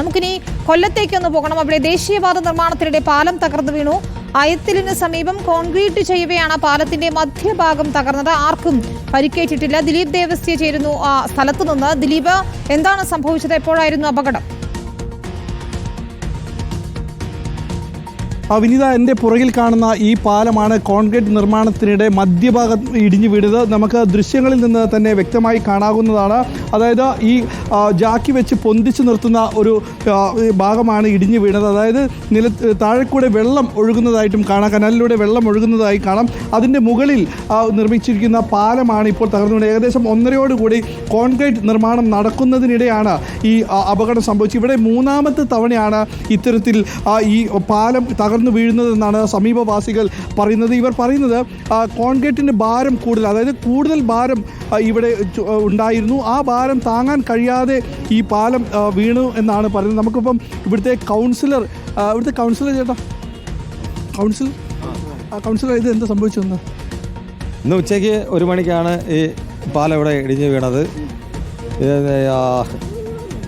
നമുക്കിനി കൊല്ലത്തേക്കൊന്ന് പോകണം. അവിടെ ദേശീയപാത നിർമ്മാണത്തിനിടെ പാലം തകർന്നു വീണു. അയത്തിലിന് സമീപം കോൺക്രീറ്റ് ചെയ്യവെയാണ് പാലത്തിന്റെ മധ്യഭാഗം തകർന്നത്. ആർക്കും പരിക്കേറ്റിട്ടില്ല. ദിലീപ് ദേവസ്യ ചേരുന്നു ആ സ്ഥലത്തു നിന്ന്. ദിലീപ്, എന്താണ് സംഭവിച്ചത്? എപ്പോഴായിരുന്നു അപകടം? വിനീത, എൻ്റെ പുറകിൽ കാണുന്ന ഈ പാലമാണ് കോൺക്രീറ്റ് നിർമ്മാണത്തിനിടെ മധ്യഭാഗം ഇടിഞ്ഞു വീണത്. നമുക്ക് ദൃശ്യങ്ങളിൽ നിന്ന് തന്നെ വ്യക്തമായി കാണാവുന്നതാണ്. അതായത് ഈ ജാക്കി വെച്ച് പൊന്തിച്ച് നിർത്തുന്ന ഒരു ഭാഗമാണ് ഇടിഞ്ഞു വീണത്. അതായത് താഴെക്കൂടെ വെള്ളം ഒഴുകുന്നതായിട്ടും കാണാം, കനാലിലൂടെ വെള്ളം ഒഴുകുന്നതായി കാണാം. അതിൻ്റെ മുകളിൽ നിർമ്മിച്ചിരിക്കുന്ന പാലമാണ് ഇപ്പോൾ തകർന്നു വീണത്. ഏകദേശം 1:30 കോൺക്രീറ്റ് നിർമ്മാണം നടക്കുന്നതിനിടെയാണ് ഈ അപകടം സംഭവിച്ചത്. ഇവിടെ 3ാമത്തെ തവണയാണ് ഇത്തരത്തിൽ ഈ പാലം തകർന്നു വീഴുന്നതെന്നാണ് സമീപവാസികൾ പറയുന്നത്. ഇവർ പറയുന്നത് കോൺക്രീറ്റിൻ്റെ ഭാരം കൂടുതൽ, അതായത് കൂടുതൽ ഭാരം ഇവിടെ ഉണ്ടായിരുന്നു. ആ ഭാരം താങ്ങാൻ കഴിയാതെ ഈ പാലം വീണു എന്നാണ് പറയുന്നത്. നമുക്കിപ്പം ഇവിടുത്തെ കൗൺസിലർ ചേട്ടാ, കൗൺസിലർ ഇത് എന്താ സംഭവിച്ചതെന്ന്? ഇന്ന് ഉച്ചയ്ക്ക് 1 മണിക്കാണ് ഈ പാലം ഇവിടെ ഇടിഞ്ഞു വീണത്.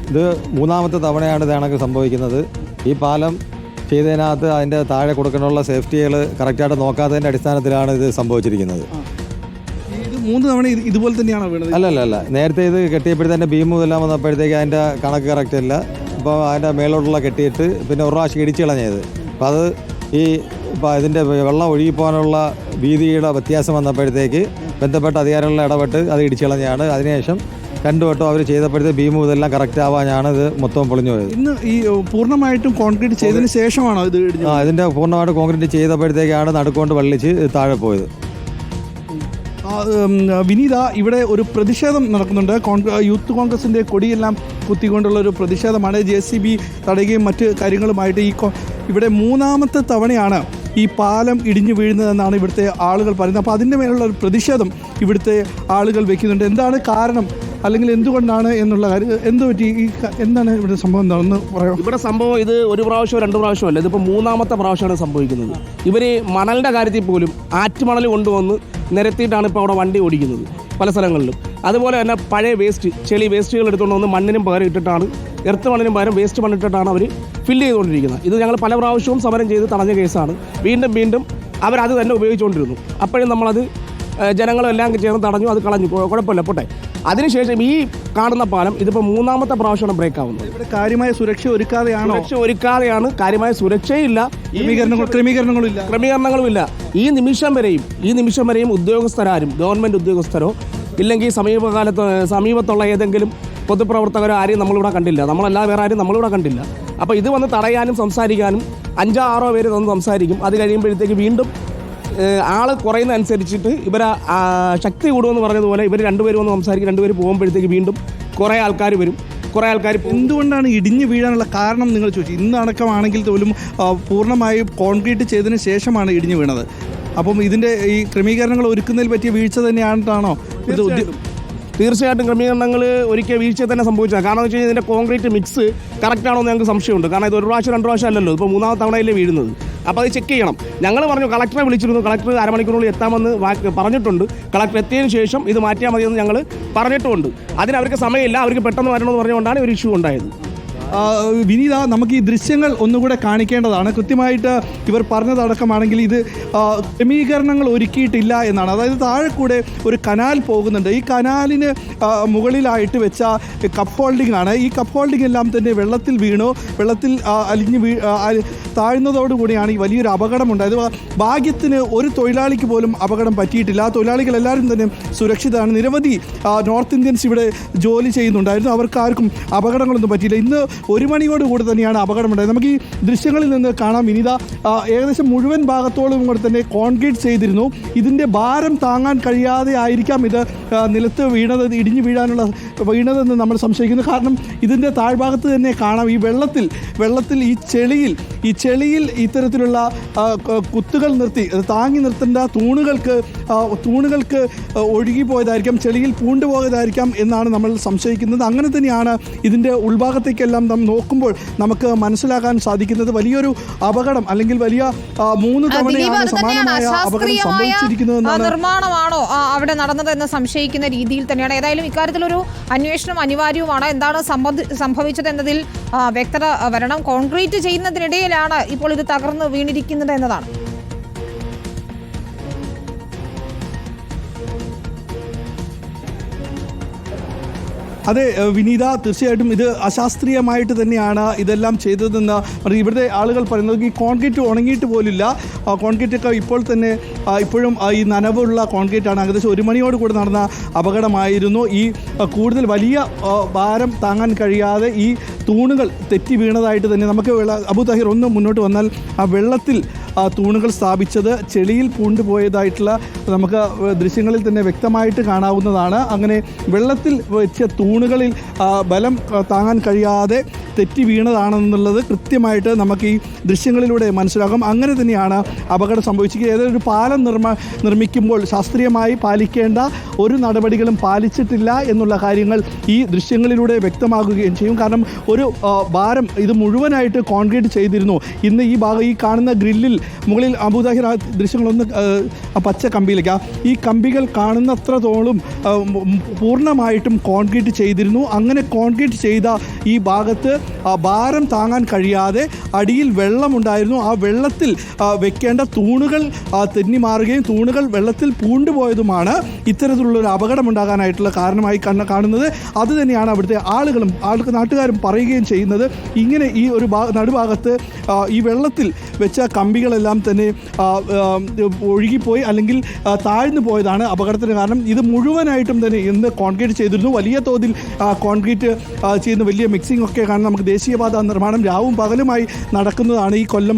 ഇത് 3ാമത്തെ തവണയാണ് ഇത് കണക്ക് സംഭവിക്കുന്നത്. ഈ പാലം ചെയ്തതിനകത്ത് അതിൻ്റെ താഴെ കൊടുക്കാനുള്ള സേഫ്റ്റികൾ കറക്റ്റായിട്ട് നോക്കാത്തതിൻ്റെ അടിസ്ഥാനത്തിലാണ് ഇത് സംഭവിച്ചിരിക്കുന്നത്. ഇത് 3 തവണ ഇതുപോലെ തന്നെയാണോ വീണത്? അല്ല, നേരത്തെ ഇത് കെട്ടിയപ്പോഴത്തെ ബീമും എല്ലാം വന്നപ്പോഴത്തേക്ക് അതിൻ്റെ കണക്ക് കറക്റ്റ് അല്ല. അപ്പോൾ അതിൻ്റെ മേലോട്ടുള്ള കെട്ടിയിട്ട് പിന്നെ ഒരു പ്രാവശ്യം ഇടിച്ചു കളഞ്ഞത്. അപ്പോൾ അത് ഇതിൻ്റെ വെള്ളം ഒഴുകിപ്പോകാനുള്ള വീതിയുടെ വ്യത്യാസം വന്നപ്പോഴത്തേക്ക് ബന്ധപ്പെട്ട അധികാരികളുടെ ഇടപെട്ട് അത് ഇടിച്ചു കളഞ്ഞാണ്. അതിനുശേഷം 2 വട്ടം അവർ ചെയ്തപ്പോഴത്തെ ബീമും ഇതെല്ലാം കറക്റ്റ് ആവാനാണ് ഇത് മൊത്തം പൊളിഞ്ഞു പോയത്. ഇന്ന് ഈ പൂർണ്ണമായിട്ടും കോൺക്രീറ്റ് ചെയ്തതിന് ശേഷമാണോ ഇത്? ഇതിൻ്റെ പൂർണ്ണമായിട്ട് കോൺക്രീറ്റ് ചെയ്തപ്പോഴത്തേക്കാണ് നടുക്കൊണ്ട് വള്ളിച്ച് താഴെ പോയത്. വിനീത, ഇവിടെ ഒരു പ്രതിഷേധം നടക്കുന്നുണ്ട്. യൂത്ത് കോൺഗ്രസിൻ്റെ കൊടിയെല്ലാം കുത്തിക്കൊണ്ടുള്ള ഒരു പ്രതിഷേധമാണ്. JCB തടയുകയും മറ്റ് കാര്യങ്ങളുമായിട്ട് ഇവിടെ 3ാമത്തെ തവണയാണ് ഈ പാലം ഇടിഞ്ഞു വീഴുന്നതെന്നാണ് ഇവിടുത്തെ ആളുകൾ പറയുന്നത്. അപ്പോൾ അതിൻ്റെ മേലുള്ള ഒരു പ്രതിഷേധം ഇവിടുത്തെ ആളുകൾ വയ്ക്കുന്നുണ്ട്. എന്താണ് കാരണം, അല്ലെങ്കിൽ എന്തുകൊണ്ടാണ് എന്നുള്ള കാര്യം എന്ത് പറ്റി? എന്താണ് ഇവിടെ സംഭവം? എന്താണെന്ന് പറയാം. ഇവിടെ സംഭവം ഇത് 1 പ്രാവശ്യമോ 2 പ്രാവശ്യമോ അല്ല, ഇതിപ്പോൾ 3ാമത്തെ പ്രാവശ്യമാണ് സംഭവിക്കുന്നത്. ഇവർ മണലിൻ്റെ കാര്യത്തിൽ പോലും ആറ്റുമണൽ കൊണ്ടുവന്ന് നിരത്തിയിട്ടാണ് ഇപ്പോൾ അവിടെ വണ്ടി ഓടിക്കുന്നത് പല സ്ഥലങ്ങളിലും. അതുപോലെ തന്നെ പഴയ ചെളി വേസ്റ്റുകൾ എടുത്തുകൊണ്ട് വന്ന് മണ്ണിനും പകരം ഇട്ടിട്ടാണ്, എർത്ത് മണ്ണിനും പകരം വേസ്റ്റ് മണ്ണിട്ടിട്ടാണ് അവർ ഫില്ല് ചെയ്തുകൊണ്ടിരിക്കുന്നത്. ഇത് ഞങ്ങൾ പല പ്രാവശ്യവും സമരം ചെയ്ത് തടഞ്ഞ കേസാണ്. വീണ്ടും അവരത് തന്നെ ഉപയോഗിച്ചുകൊണ്ടിരുന്നു. അപ്പോഴും നമ്മളത് ജനങ്ങളെല്ലാം ചേർന്ന് തടഞ്ഞു, അത് കളഞ്ഞു, കുഴപ്പമില്ല, പോട്ടെ. അതിനുശേഷം ഈ കാണുന്ന പാലം ഇതിപ്പോൾ 3ാമത്തെ പ്രാവശ്യമാണ് ബ്രേക്ക് ആവുന്നത്. ഇവിടെ കാര്യമായ സുരക്ഷ ഒരുക്കാതെയാണ്. കാര്യമായ സുരക്ഷയില്ല, ക്രമീകരണങ്ങളുമില്ല. ഈ നിമിഷം വരെയും ഉദ്യോഗസ്ഥരാരും, ഗവൺമെൻറ് ഉദ്യോഗസ്ഥരോ ഇല്ലെങ്കിൽ സമീപത്തുള്ള ഏതെങ്കിലും പൊതുപ്രവർത്തകരോ ആരെയും നമ്മളിവിടെ കണ്ടില്ല. നമ്മളല്ലാതെ വേറെ ആരും നമ്മളിവിടെ കണ്ടില്ല. അപ്പോൾ ഇത് വന്ന് തടയാനും സംസാരിക്കാനും 5-6 പേര് വന്ന് സംസാരിക്കും. അത് കഴിയുമ്പോഴത്തേക്ക് വീണ്ടും ആൾ കുറയുന്നതനുസരിച്ചിട്ട് ഇവരെ ശക്തി കൂടുമെന്ന് പറഞ്ഞതുപോലെ ഇവർ 2 പേര് വന്ന് സംസാരിക്കും. 2 പേര് പോകുമ്പോഴത്തേക്ക് വീണ്ടും കുറേ ആൾക്കാർ വരും. എന്തുകൊണ്ടാണ് ഇടിഞ്ഞു വീഴാനുള്ള കാരണം നിങ്ങൾ ചോദിച്ചു? ഇന്ന് അടക്കമാണെങ്കിൽ പോലും പൂർണ്ണമായും കോൺക്രീറ്റ് ചെയ്തതിന് ശേഷമാണ് ഇടിഞ്ഞു വീണത്. അപ്പം ഇതിൻ്റെ ഈ ക്രമീകരണങ്ങൾ ഒരുക്കുന്നതിൽ പറ്റിയ വീഴ്ച തന്നെയാണെന്നാണോ ഇത്? തീർച്ചയായിട്ടും ക്രമീകരണങ്ങൾ ഒരിക്കൽ വീഴ്ച തന്നെ സംഭവിച്ചത്. കാരണം എന്ന് വെച്ച് കഴിഞ്ഞാൽ ഇതിൻ്റെ കോൺക്രീറ്റ് മിക്സ് കറക്റ്റാണോ എന്ന് ഞങ്ങൾക്ക് സംശയമുണ്ട്. കാരണം ഇത് 1 പ്രാവശ്യം 2 പ്രാവശ്യം അല്ലല്ലോ, ഇപ്പോൾ 3ാമത്തെ തവണയിലേ വീഴുന്നത്. അപ്പോൾ അത് ചെക്ക് ചെയ്യണം. ഞങ്ങൾ പറഞ്ഞു, കളക്ടറെ വിളിച്ചിരുന്നു. കളക്ടർ അരമണിക്കൂറിനുള്ളിൽ എത്താമെന്ന് പറഞ്ഞിട്ടുണ്ട്. കളക്ടർ എത്തിയതിന് ശേഷം ഇത് മാറ്റിയാൽ മതിയെന്ന് ഞങ്ങൾ പറഞ്ഞിട്ടുമുണ്ട്. അതിന് അവർക്ക് സമയമില്ല, അവർക്ക് പെട്ടെന്ന് വരണമെന്ന് പറഞ്ഞുകൊണ്ടാണ് ഒരു ഇഷ്യൂ ഉണ്ടായത്. വിനീത, നമുക്ക് ഈ ദൃശ്യങ്ങൾ ഒന്നുകൂടെ കാണിക്കേണ്ടതാണ്. കൃത്യമായിട്ട് ഇവർ പറഞ്ഞതടക്കമാണെങ്കിൽ ഇത് ക്രമീകരണങ്ങൾ ഒരുക്കിയിട്ടില്ല എന്നാണ്. അതായത് താഴെ കൂടെ ഒരു കനാൽ പോകുന്നുണ്ട്. ഈ കനാലിന് മുകളിലായിട്ട് വെച്ച കപ്പ് ഹോൾഡിംഗ് ആണ്. ഈ കപ്പ് ഹോൾഡിംഗ് എല്ലാം തന്നെ വെള്ളത്തിൽ വീണു. വെള്ളത്തിൽ അലിഞ്ഞ് താഴ്ന്നതോടുകൂടിയാണ് ഈ വലിയൊരു അപകടമുണ്ടായത്. ഭാഗ്യത്തിന് ഒരു തൊഴിലാളിക്ക് പോലും അപകടം പറ്റിയിട്ടില്ല. തൊഴിലാളികൾ എല്ലാവരും തന്നെ സുരക്ഷിതമാണ്. നിരവധി നോർത്ത് ഇന്ത്യൻസ് ഇവിടെ ജോലി ചെയ്യുന്നുണ്ടായിരുന്നു. അവർക്കാർക്കും അപകടങ്ങളൊന്നും പറ്റിയില്ല. ഇന്ന് 1 മണിയോടുകൂടി തന്നെയാണ് അപകടമുണ്ടായത്. നമുക്ക് ഈ ദൃശ്യങ്ങളിൽ നിന്ന് കാണാം വിനീത, ഏകദേശം മുഴുവൻ ഭാഗത്തോളം കൂടെ തന്നെ കോൺക്രീറ്റ് ചെയ്തിരുന്നു. ഇതിൻ്റെ ഭാരം താങ്ങാൻ കഴിയാതെ ആയിരിക്കാം ഇത് നിലത്ത് ഇടിഞ്ഞു വീണതെന്ന് നമ്മൾ സംശയിക്കുന്നു. കാരണം ഇതിൻ്റെ താഴ്ഭാഗത്ത് തന്നെ കാണാം ഈ വെള്ളത്തിൽ ഈ ചെളിയിൽ ഇത്തരത്തിലുള്ള കുത്തുകൾ നിർത്തി താങ്ങി നിർത്തേണ്ട തൂണുകൾക്ക് ഒഴുകിപ്പോയതായിരിക്കാം, ചെളിയിൽ പൂണ്ടുപോയതായിരിക്കാം എന്നാണ് നമ്മൾ സംശയിക്കുന്നത്. അങ്ങനെ തന്നെയാണ് ഇതിൻ്റെ ഉൾഭാഗത്തേക്കെല്ലാം നോക്കുമ്പോൾ നമുക്ക് മനസ്സിലാക്കാൻ സാധിക്കുന്നത് വലിയൊരു അപകടം അല്ലെങ്കിൽ വലിയ 3 തവണയാണ് സമാനമായ അപകടം സംഭവിച്ചിരിക്കുന്നതെന്നാണ്. നിർമ്മാണമാണോ അവിടെ നടന്നതെന്ന് സംശയിക്കുന്ന രീതിയിൽ തന്നെയാണ്. ഏതായാലും ഇക്കാര്യത്തിലൊരു അന്വേഷണം അനിവാര്യവുമാണ്. എന്താണ് സംഭവിച്ചത് എന്നതിൽ വ്യക്തത വരണം. കോൺക്രീറ്റ് ചെയ്യുന്നതിനിടയിലാണ് ഇപ്പോൾ ഇത് തകർന്നു വീണിരിക്കുന്നത് എന്നതാണ്. അതെ വിനീത, തീർച്ചയായിട്ടും ഇത് അശാസ്ത്രീയമായിട്ട് തന്നെയാണ് ഇതെല്ലാം ചെയ്തതെന്ന് ഇവിടുത്തെ ആളുകൾ പറയുന്നത്. ഈ കോൺക്രീറ്റ് ഉണങ്ങിയിട്ട് പോലില്ല. കോൺക്രീറ്റൊക്കെ ഇപ്പോൾ തന്നെ ഇപ്പോഴും ഈ നനവുള്ള കോൺക്രീറ്റാണ്. ഏകദേശം 1 മണിയോട് കൂടെ നടന്ന അപകടമായിരുന്നു. ഈ കൂടുതൽ വലിയ ഭാരം താങ്ങാൻ കഴിയാതെ ഈ തൂണുകൾ തെറ്റി വീണതായിട്ട് തന്നെ നമുക്ക് അബു താഹിർ ഒന്ന് മുന്നോട്ട് വന്നാൽ ആ വെള്ളത്തിൽ തൂണുകൾ സ്ഥാപിച്ചത് ചെളിയിൽ പൂണ്ടുപോയതായിട്ടുള്ള നമുക്ക് ദൃശ്യങ്ങളിൽ തന്നെ വ്യക്തമായിട്ട് കാണാവുന്നതാണ്. അങ്ങനെ വെള്ളത്തിൽ വെച്ച തൂണുകളിൽ ബലം താങ്ങാൻ കഴിയാതെ തെറ്റി വീണതാണെന്നുള്ളത് കൃത്യമായിട്ട് നമുക്ക് ഈ ദൃശ്യങ്ങളിലൂടെ മനസ്സിലാകും. അങ്ങനെ തന്നെയാണ് അപകടം സംഭവിച്ചിരിക്കുന്നത്. ഏതൊരു പാലം നിർമ്മിക്കുമ്പോൾ ശാസ്ത്രീയമായി പാലിക്കേണ്ട ഒരു നടപടികളും പാലിച്ചിട്ടില്ല എന്നുള്ള കാര്യങ്ങൾ ഈ ദൃശ്യങ്ങളിലൂടെ വ്യക്തമാകുകയും ചെയ്യും. കാരണം ഒരു ഭാരം ഇത് മുഴുവനായിട്ട് കോൺക്രീറ്റ് ചെയ്തിരുന്നു. ഇന്ന് ഈ ഭാഗം ഈ കാണുന്ന ഗ്രില്ലിൽ മുകളിൽ അബു താഹിർ ആ ദൃശ്യങ്ങളൊന്ന് പച്ച കമ്പിയിലേക്ക് ഈ കമ്പികൾ കാണുന്നത്രത്തോളം പൂർണ്ണമായിട്ടും കോൺക്രീറ്റ് ചെയ്തിരുന്നു. അങ്ങനെ കോൺക്രീറ്റ് ചെയ്ത ഈ ഭാഗത്ത് ഭാരം താങ്ങാൻ കഴിയാതെ അടിയിൽ വെള്ളമുണ്ടായിരുന്നു. ആ വെള്ളത്തിൽ വെക്കേണ്ട തൂണുകൾ തെന്നി മാറുകയും തൂണുകൾ വെള്ളത്തിൽ പൂണ്ടുപോയതുമാണ് ഇത്തരത്തിലുള്ളൊരു അപകടമുണ്ടാകാനായിട്ടുള്ള കാരണമായി കാണുന്നത്. അതുതന്നെയാണ് അവിടുത്തെ നാട്ടുകാരും പറയുകയും ചെയ്യുന്നത്. ഇങ്ങനെ ഈ ഒരു നടുഭാഗത്ത് ഈ വെള്ളത്തിൽ വെച്ച കമ്പികളെല്ലാം തന്നെ ഒഴുകിപ്പോയി അല്ലെങ്കിൽ താഴ്ന്നു പോയതാണ് അപകടത്തിന് കാരണം. ഇത് മുഴുവനായിട്ടും തന്നെ ഇന്ന് കോൺക്രീറ്റ് ചെയ്തിരുന്നു. വലിയ തോതിൽ കോൺക്രീറ്റ് ചെയ്യുന്ന വലിയ മിക്സിംഗ് ഒക്കെ കാണാൻ നമുക്ക് ദേശീയപാത നിർമ്മാണം രാവും പകലുമായി നടക്കുന്നതാണ്. ഈ കൊല്ലം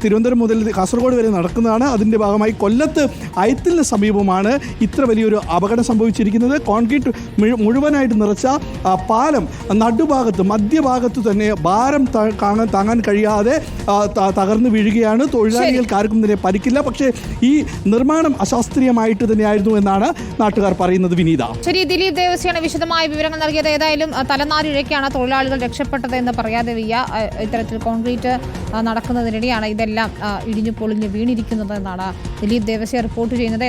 തിരുവനന്തപുരം മുതൽ കാസർഗോഡ് വരെ നടക്കുന്നതാണ്. അതിൻ്റെ ഭാഗമായി കൊല്ലത്ത് അയത്തിന് സമീപമാണ് ഇത്ര വലിയൊരു അപകടം സംഭവിച്ചിരിക്കുന്നത്. കോൺക്രീറ്റ് മുഴുവനായിട്ട് നിറച്ച പാലം നടുഭാഗത്ത് മധ്യഭാഗത്ത് തന്നെ ഭാരം താങ്ങാൻ കഴിയാതെ തകർന്നു വീഴുകയാണ്. തൊഴിലാളികൾക്ക് ആർക്കും തന്നെ പരിക്കില്ല. പക്ഷേ ഈ നിർമ്മാണം അശാസ്ത്രീയമായിട്ട് തന്നെയായിരുന്നു എന്നാണ് നാട്ടുകാർ പറയുന്നത്. വിനീത, ശരി. ദിലീപ് ദേവസ്യാണ് വിശദമായ വിവരങ്ങൾ നൽകിയത്. ഏതായാലും തലനാരിഴയ്ക്കാണ് തൊഴിലാളികൾ രക്ഷപ്പെട്ടത് എന്ന് പറയാതെ വയ്യ. ഇത്തരത്തിൽ കോൺക്രീറ്റ് നടക്കുന്നതിനിടെയാണ് ഇതെല്ലാം ഇടിഞ്ഞു പൊളിഞ്ഞ് വീണിരിക്കുന്നത് എന്നാണ് ദിലീപ് ദേവസ്യ റിപ്പോർട്ട് ചെയ്യുന്നത്.